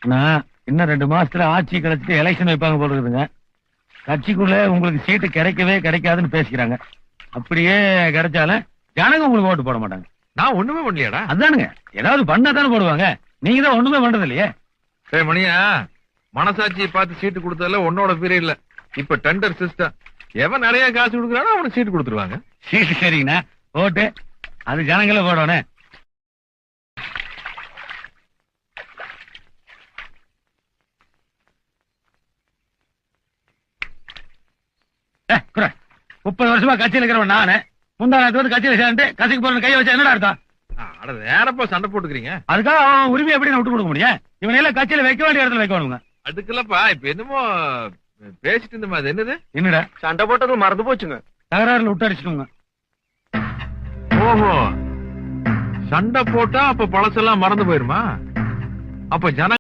நான் இன்னும் 2 மாசத்துல ஆட்சி கிடைச்சிட்டு எலெக்ஷன் வைப்பாங்க போல இருக்குதுங்க. கட்சிக்குள்ள உங்களுக்கு சீட்டு கிடைக்கவே கிடைக்காதுன்னு பேசிக்கிறாங்க. அப்படியே கிடைச்சாலும் ஜனங்க உங்களுக்கு ஓட்டு போட மாட்டாங்க. நான் ஒண்ணுமே பண்ணலையாடா. அதானுங்க, ஏதாவது பண்ணா தானே போடுவாங்க. நீங்க தான் ஒண்ணுமே பண்றது இல்லையே. மணியா, மனசாட்சியை பார்த்து சீட்டு கொடுத்ததுல உன்னோட பீரியட் இல்ல. இப்ப டெண்டர் சிஸ்டம். எவன் நிறைய காசு கொடுக்குறானோ அவனுக்கு சீட்டு கொடுத்துருவாங்க. சீட்டு சரிங்கண்ணா, ஓட்டு அது ஜனங்கள போடணும். குறை 30 வருஷமா கட்சியில் இருக்கிறவன் நானு. முந்தானத்து வந்து கட்சியில சேர்ந்து கட்சிக்கு போற கையை வச்சா என்னடா அர்த்தம்? அட வேறப்பா சண்டை போட்டுக்கிறீங்க. அதுக்காக அவன் உரிமை எப்படி நான் விட்டு கொடுக்க முடியும்? இவனை எல்லாம் கட்சியில வைக்க வேண்டிய இடத்துல வைக்கணுங்க. அதுக்குல்லப்பா இப்ப என்னமோ பேசிட்டு இருந்த மாதிரி. என்னது? என்னடா சண்டை போட்டது மறந்து போச்சுங்க. தகராறுல விட்டு அடிச்சுக்கோங்க. ஓஹோ, சண்டை போட்டா அப்ப பழசெல்லாம் மறந்து போயிருமா? அப்ப ஜன